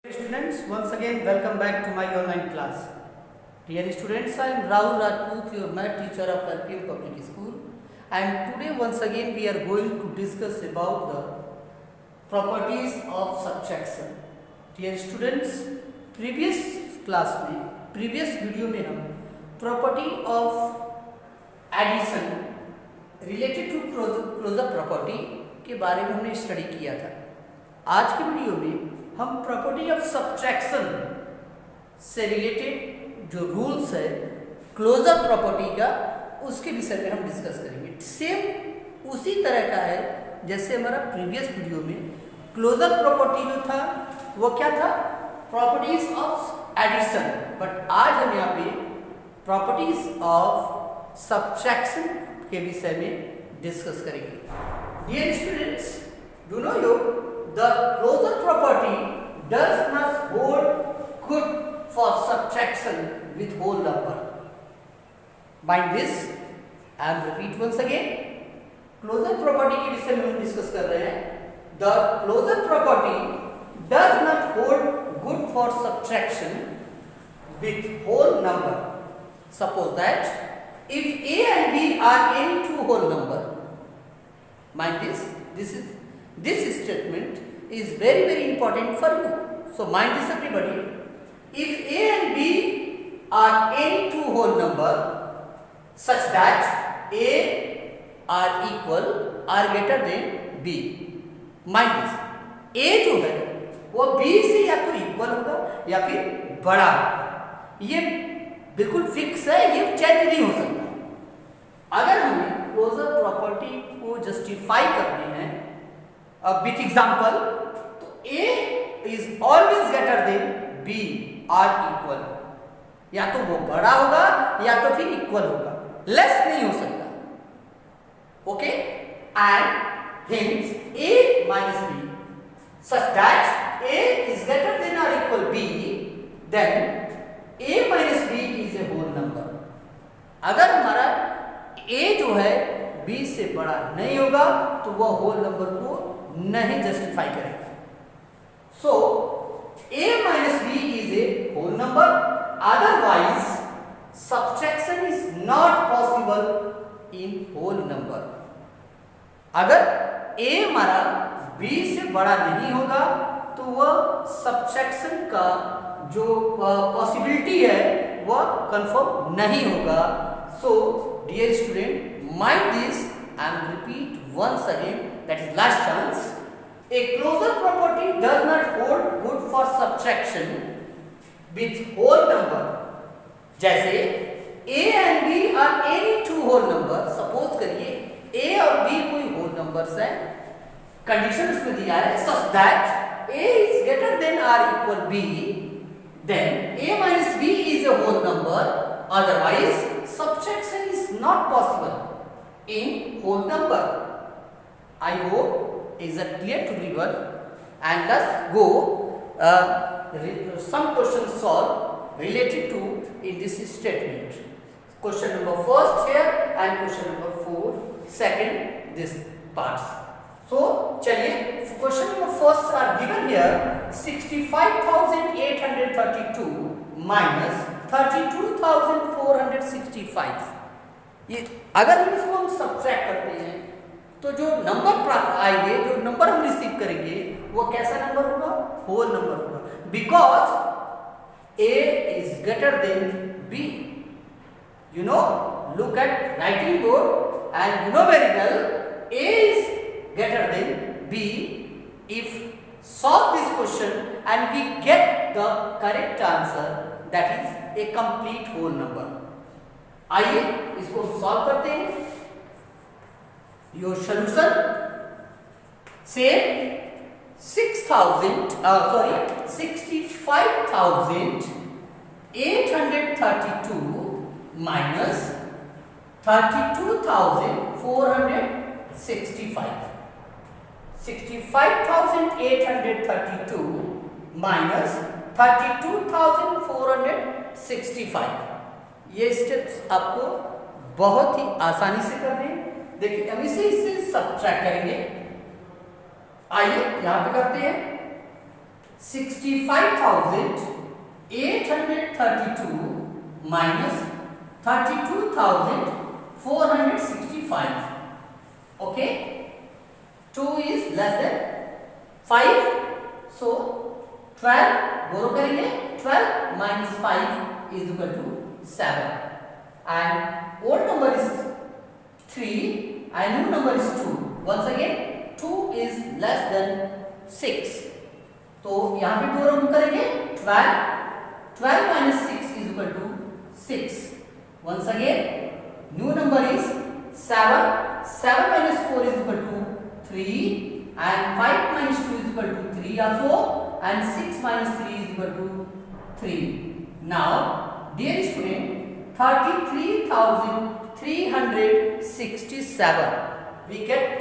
Students, once again welcome back to my online class. Dear students, I am Rahul Rajput, your math teacher of RPM Public School, and today once again we are going to discuss about the properties of subtraction. Dear students, previous class में previous video में हम property of addition related to closure property के बारे में हमने study किया था. आज के वीडियो में हम प्रॉपर्टी ऑफ सब्ट्रैक्शन से रिलेटेड जो रूल्स है क्लोजर प्रॉपर्टी का उसके विषय में हम डिस्कस करेंगे. सेम उसी तरह का है जैसे हमारा प्रीवियस वीडियो में क्लोजर प्रॉपर्टी जो था वो क्या था, प्रॉपर्टीज ऑफ एडिशन, बट आज हम यहाँ पे प्रॉपर्टीज ऑफ सब्ट्रैक्शन के विषय में डिस्कस करेंगे. Dear students, do know you the closure property does not hold good for subtraction with whole number. Mind this, I am repeat once again. Closure property के विषय में हम डिस्कस कर रहे हैं. The closure property does not hold good for subtraction with whole number. Suppose that if a and b are any two whole number, mind this, this statement is very important for you. So mind this everybody. If a and b are any two whole number such that a are equal or greater than b, mind this, a जो है वो b से या तो equal होगा या फिर बड़ा होगा. ये बिल्कुल फिक्स है, ये चेंज नहीं हो सकता. अगर हमें क्लोजर प्रॉपर्टी को जस्टिफाई करने हैं विथ एग्जाम्पल, तो a is always greater than b or equal. या तो वो बड़ा होगा या तो फिर इक्वल होगा, लेस नहीं हो सकता. Okay, and hence a minus b such that a is greater than or equal b, then a minus b is a whole number. अगर हमारा a जो है b से बड़ा नहीं होगा तो वह होल नंबर को नहीं जस्टिफाई करेगा. सो a minus b is a whole number, otherwise subtraction is not possible in whole number. अगर a हमारा b से बड़ा नहीं होगा तो वह सब्ट्रैक्शन का जो पॉसिबिलिटी है वह कंफर्म नहीं होगा. So dear student, mind this and repeat once again, that is last chance. A closure property does not hold good for subtraction with whole number. जैसे a and b are any two whole number. Suppose करिए a और b कोई whole numbers है, condition उसमें दिया है such that a is greater than or equal b, then a minus b is a whole number, otherwise subtraction is not possible in whole number. I hope is that clear to everyone, and let's go some questions solve related to in this statement. Question number first here and question number 4 second this parts. So चलिए, question number first are given here 65,832 minus 32,465. ये अगर हम इसको हम subtract करते हैं तो जो नंबर आएंगे, जो नंबर हम रिसीव करेंगे वो कैसा नंबर होगा, होल नंबर होगा, because a is greater than b. You know, look at writing board and you know very well a is greater than b. If solve this question and we get the correct answer, that is a complete whole number. आइए इसको solve करते हैं. Your solution से 65,832 minus 32,465. 65,832 minus 32,465. ये steps आपको बहुत ही आसानी से करने हैं. देखिए, हम इससे सब्ट्रैक्ट करेंगे. आइए यहां पे करते हैं. 65,832 minus 32,465. Okay, 2 is less than 5, so 12 बोरो करेंगे, 12 minus 5 is equal to 7, and old number is 3 and new number is 2. Once again 2 is less than 6, तो यहाँ पे बोरो करेंगे 12 minus 6 is equal to 6. Once again new number is 7 minus 4 is equal to 3, and 5 minus 2 is equal to 3 also, and 6 minus 3 is equal to 3. Now dear student, 33,367 we get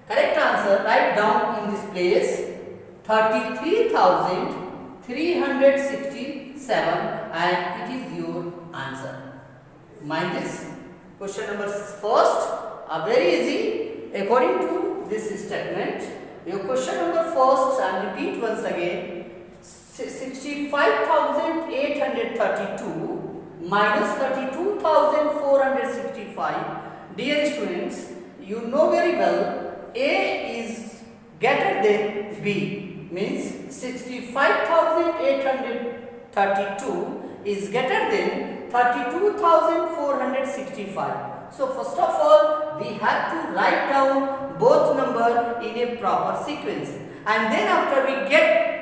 correct answer. Write down in this place 33,367 and it is your answer. Mind this. Question number first are very easy according to this statement. Your question number first, and repeat once again, 65,832 minus 32,465. Dear students, you know very well A is greater than B, means 65,832 is greater than 32,465. So first of all we have to write down both number in a proper sequence, and then after we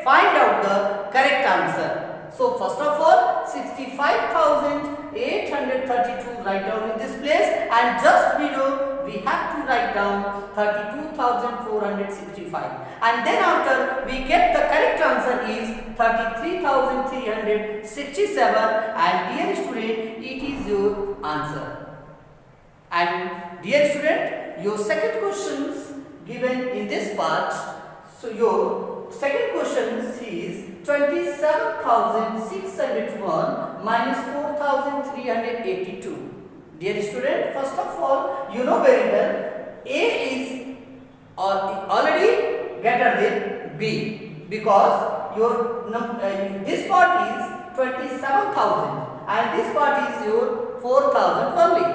find out the correct answer. So first of all 65,832 write down in this place, and just below we have to write down 32,465, and then after we get the correct answer is 33,367, and dear student it is your answer. And dear student, your second questions given in this part, so your second question is 27,601 minus 4,382. Dear student, first of all you know very well A is already greater than B, because your this part is 27,000 and this part is your 4,000 only.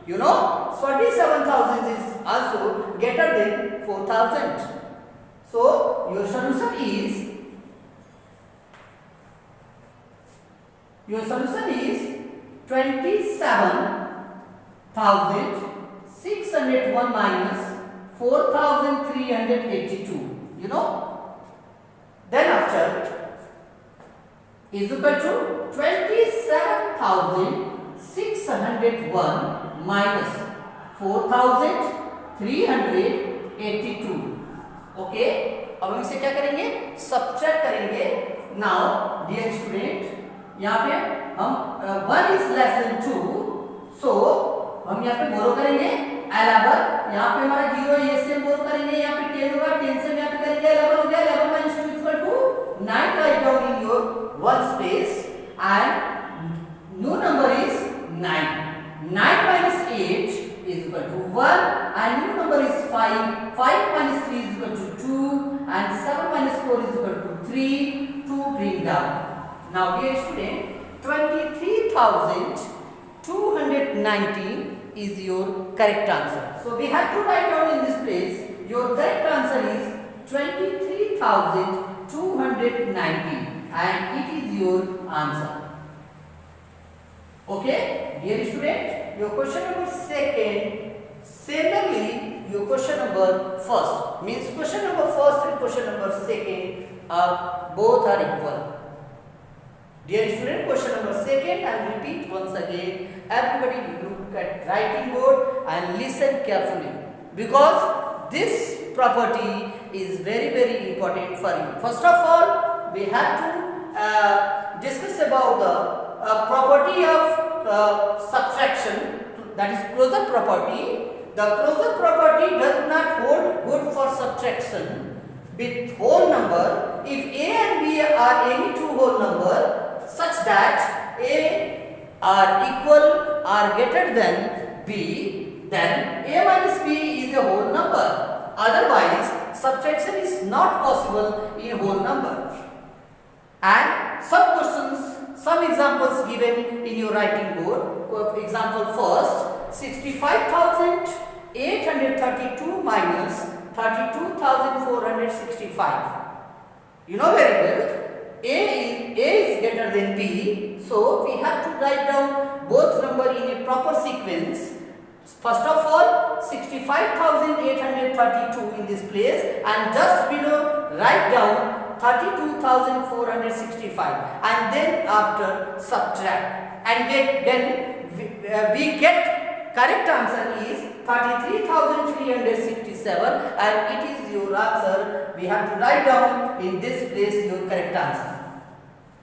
You know 27,000 is also greater than 4,000. So your solution is 27,601 minus 4,382. You know, then after is equal to 27,601 minus 4,382. Okay, अब हम इसे क्या करेंगे, subtract करेंगे. Now dear student, यहाँ पे हम 1 is less than 2, सो हम यहाँ पे बोरो करेंगे 11. यहाँ पे हमारा 0 है, ये से बोरो करेंगे, यहाँ पे 10 होगा, 10 से यहाँ पे करेंगे 11 हो गया. 11 minus 2 is equal to 9. Write down in your one space, and new number is 9. 9 minus 8 is equal to 1, and new number is 5. 5 minus 3 is equal to 2, and 7 minus 4 is equal to 3. 2 bring down. Now dear student, 23,219 is your correct answer. So we have to write down in this place your correct answer is 23,290, and it is your answer. Okay, dear student, your question number second, similarly your question number first, means question number first and question number second are both are equal. Dear student, question number second, I will repeat once again. Everybody look at writing board and listen carefully, because this property is very important for you. First of all, we have to discuss about the property of subtraction, that is closure property. The closure property does not hold good for subtraction with whole number if A and B are any two whole number such that A are equal or greater than B, then A minus B is a whole number. Otherwise, subtraction is not possible in whole number. And some questions, some examples given in your writing board. Example first, 65,832 minus 32,465. You know very well, A is greater than B, so we have to write down both number in a proper sequence. First of all, 65,832 in this place, and just below write down 32,465, and then after subtract, and then we get correct answer is 33,367, and it is your answer. We have to write down in this place your correct answer.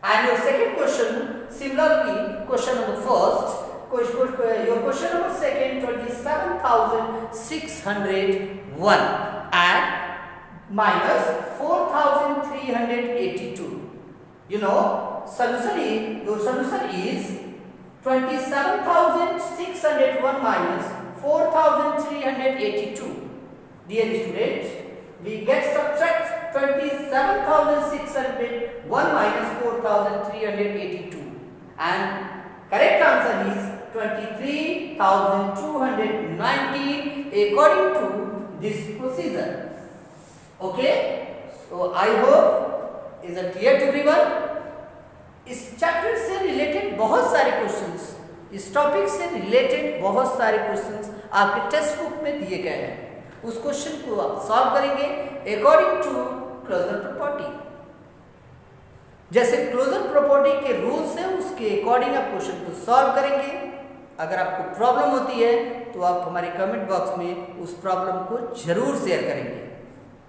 And your second question, similarly, question number first, your question number second, 27,601 and minus 4,382. You know, your solution is 27,601 minus 4,382. Dear students, we get subtract 27,601 minus 4,382, and correct answer is 23,219 according to this procedure. Okay, so I hope is it clear to everyone. इस chapter से related बहुत सारे questions, इस topic से related बहुत सारे questions आपके text book में दिए गए हैं. उस क्वेश्चन को आप सॉल्व करेंगे अकॉर्डिंग टू क्लोजर प्रॉपर्टी. जैसे क्लोजर प्रॉपर्टी के रूल्स हैं उसके अकॉर्डिंग आप क्वेश्चन को सॉल्व करेंगे. अगर आपको प्रॉब्लम होती है तो आप हमारे कमेंट बॉक्स में उस प्रॉब्लम को जरूर शेयर करेंगे.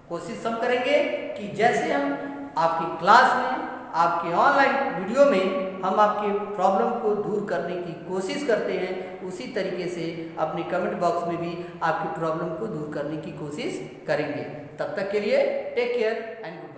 कोशिश हम करेंगे कि जैसे हम आपकी क्लास में, आपके ऑनलाइन वीडियो में हम आपके प्रॉब्लम को दूर करने की कोशिश करते हैं, उसी तरीके से अपने कमेंट बॉक्स में भी आपकी प्रॉब्लम को दूर करने की कोशिश करेंगे. तब तक के लिए टेक केयर एंड गुड.